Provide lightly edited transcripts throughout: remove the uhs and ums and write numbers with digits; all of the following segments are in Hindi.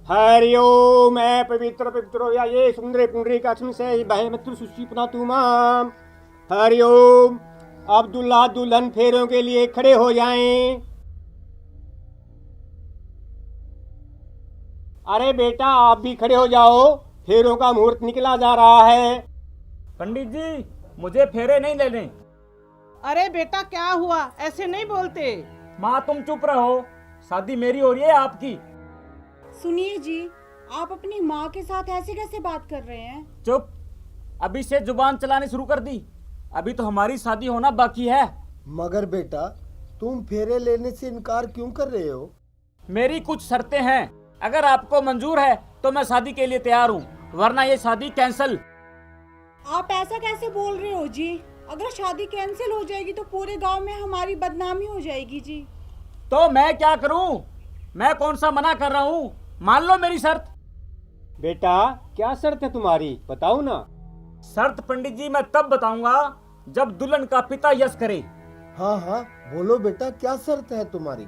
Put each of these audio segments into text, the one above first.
हरि ओम। मैं पवित्र पवित्र हो या ये सुंदर पुंडरी का से बहे मित्र सुशी पुना तुमाम। हरि ओम। अब दुल्हा दुल्हन फेरों के लिए खड़े हो जाएं। अरे बेटा आप भी खड़े हो जाओ, फेरों का मुहूर्त निकला जा रहा है। पंडित जी, मुझे फेरे नहीं लेने। अरे बेटा क्या हुआ, ऐसे नहीं बोलते। माँ तुम चुप रहो, शादी मेरी हो रही है आपकी। सुनिए जी, आप अपनी माँ के साथ ऐसे कैसे बात कर रहे हैं? चुप, अभी से जुबान चलानी शुरू कर दी। अभी तो हमारी शादी होना बाकी है। मगर बेटा तुम फेरे लेने से इनकार क्यों कर रहे हो? मेरी कुछ शर्तें हैं, अगर आपको मंजूर है तो मैं शादी के लिए तैयार हूँ, वरना ये शादी कैंसल। आप ऐसा कैसे बोल रहे हो जी? अगर शादी कैंसिल हो जाएगी तो पूरे गांव में हमारी बदनामी हो जाएगी जी। तो मैं क्या करूँ? मैं कौन सा मना कर रहा हूँ? मान लो मेरी शर्त। बेटा क्या शर्त है तुम्हारी, बताओ ना। शर्त पंडित जी मैं तब बताऊंगा जब दुल्हन का पिता यस करे। हाँ हाँ बोलो बेटा, क्या शर्त है तुम्हारी?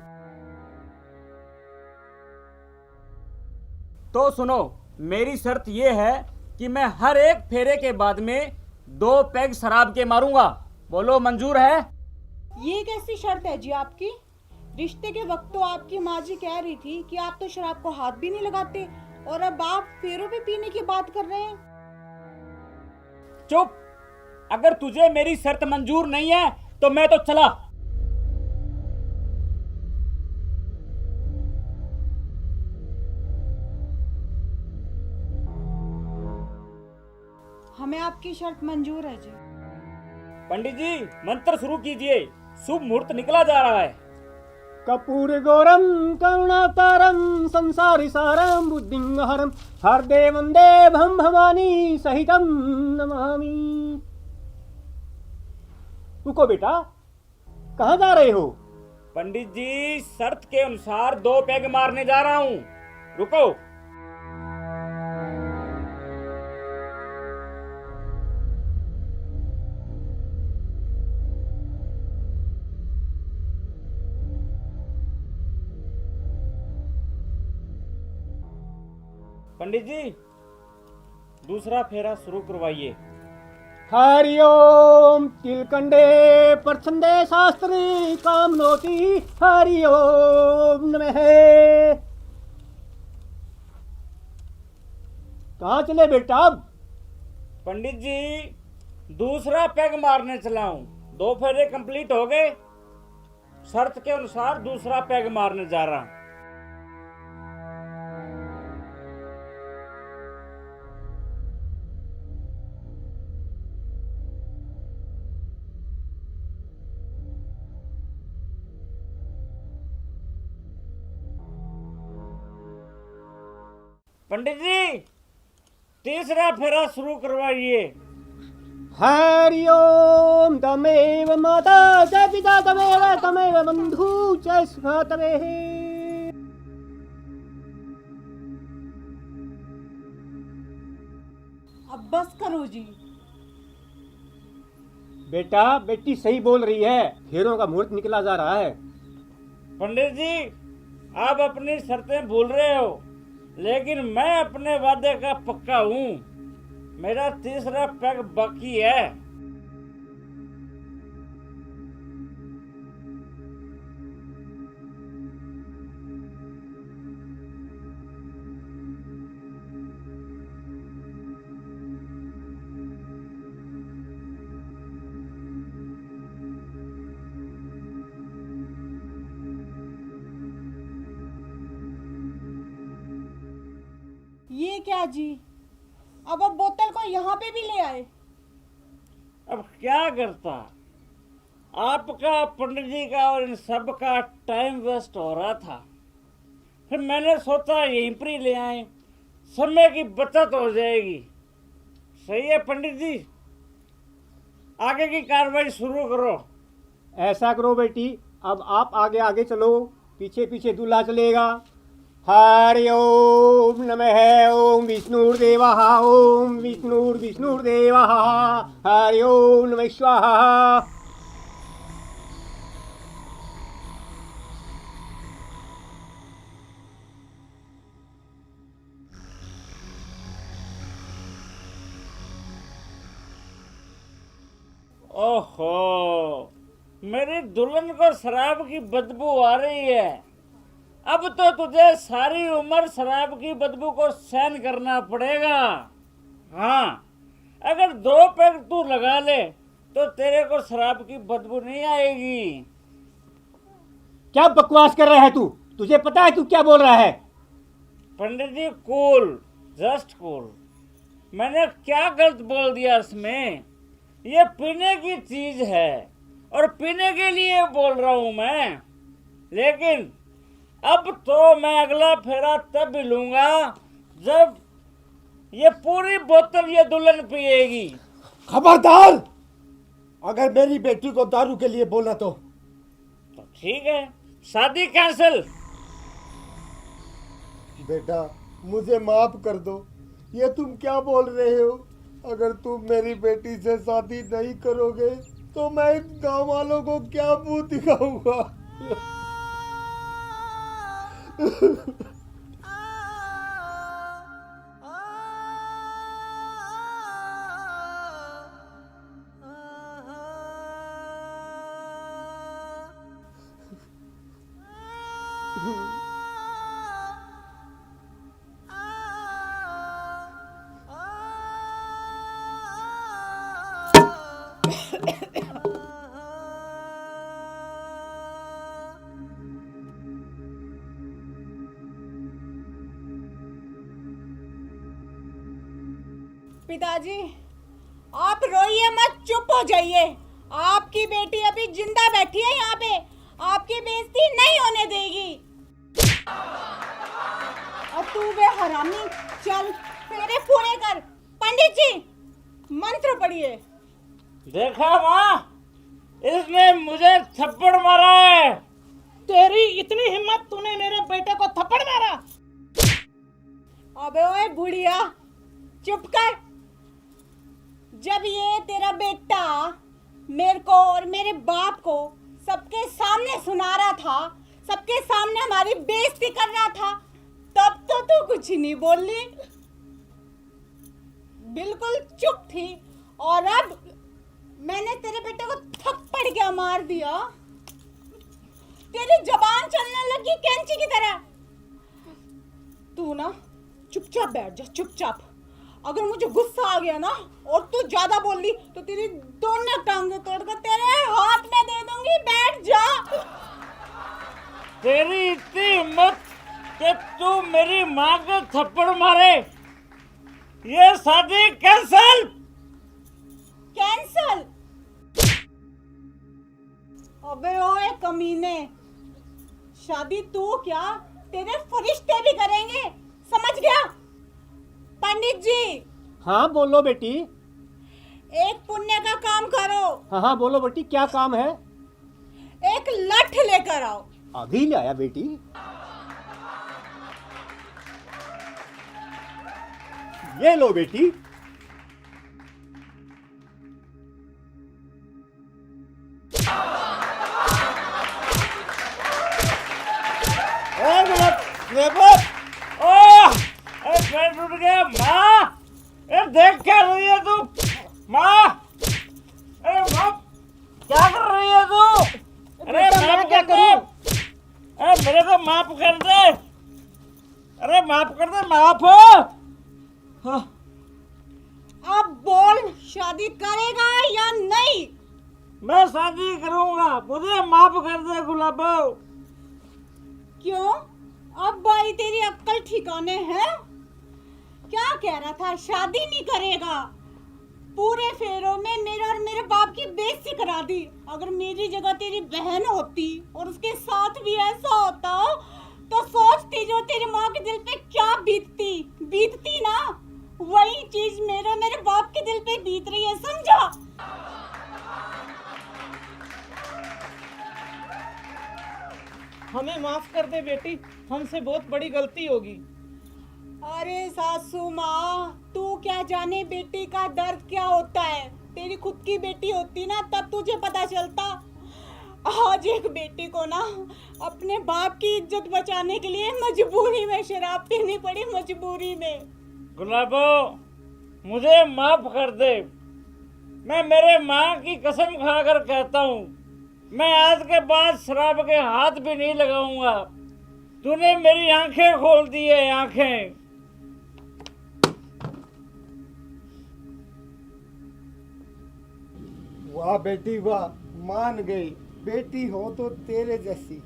तो सुनो, मेरी शर्त यह है कि मैं हर एक फेरे के बाद में 2 पैग शराब के मारूंगा। बोलो मंजूर है? ये कैसी शर्त है जी आपकी? रिश्ते के वक्त तो आपकी माँ जी कह रही थी कि आप तो शराब को हाथ भी नहीं लगाते, और अब आप फेरों पे पीने की बात कर रहे हैं। चुप, अगर तुझे मेरी शर्त मंजूर नहीं है तो मैं तो चला। हमें आपकी शर्त मंजूर है जी। पंडित जी मंत्र शुरू कीजिए, शुभ मुहूर्त निकला जा रहा है। कपूर गौरम करुणावतारम संसारी सारम बुद्धिंहरम हरदे वंदे भम भवानी सहितम नमामि। रुको बेटा, कहाँ जा रहे हो? पंडित जी शर्त के अनुसार 2 पैग मारने जा रहा हूँ, रुको। पंडित जी दूसरा फेरा शुरू करवाइए। हरि ओम। तिलकंडे परछंदे शास्त्री कामनोति हरि ओम नमः। कहाँ चले बेटा अब? पंडित जी दूसरा पैग मारने चला हूँ, 2 फेरे कंप्लीट हो गए, शर्त के अनुसार दूसरा पैग मारने जा रहा हूँ। पंडित जी तीसरा फेरा शुरू करवाइए। हरि ओम। तमेव माता च पिता तमेव तमेव बंधु च सखा तमेव। अब बस करो जी। बेटा बेटी सही बोल रही है, फेरों का मुहूर्त निकला जा रहा है। पंडित जी आप अपनी शर्तें भूल रहे हो, लेकिन मैं अपने वादे का पक्का हूँ। मेरा तीसरा पैग बाकी है। ये क्या जी, अब आप बोतल को यहाँ पे भी ले आए? अब क्या करता, आपका पंडित जी का और इन सब का टाइम वेस्ट हो रहा था, फिर मैंने सोचा यहीं पर ही ले आए, समय की बचत हो जाएगी। सही है पंडित जी, आगे की कार्रवाई शुरू करो। ऐसा करो बेटी, अब आप आगे आगे चलो, पीछे पीछे दूल्हा चलेगा। हरि ओम नमः। ओम विष्णुर्देवः ओम विष्णुर्देवः। हरि ओम नमः स्वाहा। ओहो, मेरी दुल्हन को शराब की बदबू आ रही है। अब तो तुझे सारी उम्र शराब की बदबू को सहन करना पड़ेगा। हाँ, अगर 2 पैग तू लगा ले तो तेरे को शराब की बदबू नहीं आएगी। क्या बकवास कर रहा है तू? तुझे पता है तू क्या बोल रहा है? पंडित जी, कूल, जस्ट कूल। मैंने क्या गलत बोल दिया इसमें? ये पीने की चीज है और पीने के लिए बोल रहा हूं मैं। लेकिन अब तो मैं अगला फेरा तब भी लूंगा जब ये पूरी बोतल ये दुल्हन पिएगी। खबरदार, अगर मेरी बेटी को दारू के लिए बोला तो ठीक है, शादी कैंसिल। बेटा मुझे माफ कर दो। ये तुम क्या बोल रहे हो? अगर तुम मेरी बेटी से शादी नहीं करोगे तो मैं इन गांव वालों को क्या मुंह दिखाऊंगा? पिताजी, आप रोइए मत, चुप हो जाइए। आपकी बेटी अभी जिंदा बैठी है यहाँ पे, आपकी बेइज्जती नहीं होने देगी। और तू बे हरामी, चल फेरे पूरे कर। पंडित जी, मंत्र पढ़िए। देखा माँ, इसने मुझे थप्पड़ मारा है। तेरी इतनी हिम्मत, तूने मेरे बेटे को थप्पड़ मारा? अबे ओए बुढ़िया, चुप कर। जब ये तेरा बेटा मेरे को और मेरे बाप को सबके सामने सुना रहा था, सबके सामने हमारी बेइज्जती कर रहा था, तब तो तू कुछ नहीं बोली, बिल्कुल चुप थी। और अब मैंने तेरे बेटे को थप्पड़ क्या मार दिया, तेरी जबान चलने लगी कैंची की तरह। तू ना चुपचाप बैठ जा, चुपचाप। अगर मुझे गुस्सा आ गया ना और तू ज्यादा बोल ली तो तेरी दोनों टांगें तोड़कर तेरे हाथ में दे दूंगी। बैठ जा। तेरी इतनी हिम्मत कि तू मेरी माँ को थप्पड़ मारे? ये शादी कैंसल। कैंसल? अबे ओए कमीने, शादी तू क्या तेरे फरिश्ते भी करेंगे, समझ गया? पंडित जी। हाँ बोलो बेटी। एक पुण्य का काम करो। हाँ हाँ बोलो बेटी, क्या काम है? एक लठ लेकर आओ। अभी ले आया बेटी। ये लो बेटी। पैर टूट गया। माँ, देख क्या रही है तू? माँ, अरे माँ, क्या कर रही है तू? अरे माफ कर दे। अरे मेरे को माफ कर दे। अरे माफ कर दे, माफ हो। अब बोल, शादी करेगा या नहीं? मैं शादी करूंगा, मुझे माफ कर दे गुलाबो। क्यों? अब भाई तेरी अक्ल ठिकाने है? क्या कह रहा था, शादी नहीं करेगा? पूरे फेरों में मेरे और मेरे बाप की बेइज्जती करा दी। अगर मेरी जगह तेरी बहन होती और उसके साथ भी ऐसा होता तो सोचती जो तेरी माँ के दिल पे क्या बीतती ना, वही चीज मेरे बाप के दिल पे बीत रही है, समझा? हमें माफ कर दे बेटी, हमसे बहुत बड़ी गलती होगी। अरे सासू माँ, तू क्या जाने बेटी का दर्द क्या होता है। तेरी खुद की बेटी होती ना तब तुझे पता चलता। आज एक बेटी को ना अपने बाप की इज्जत बचाने के लिए मजबूरी में शराब पीनी पड़ी, मजबूरी में। गुलाबो, मुझे माफ कर दे। मैं मेरे माँ की कसम खाकर कहता हूँ, मैं आज के बाद शराब के हाथ भी नहीं लगाऊंगा। तूने मेरी आंखें खोल दी है, आंखें। वाह बेटी वाह, मान गई। बेटी हो तो तेरे जैसी।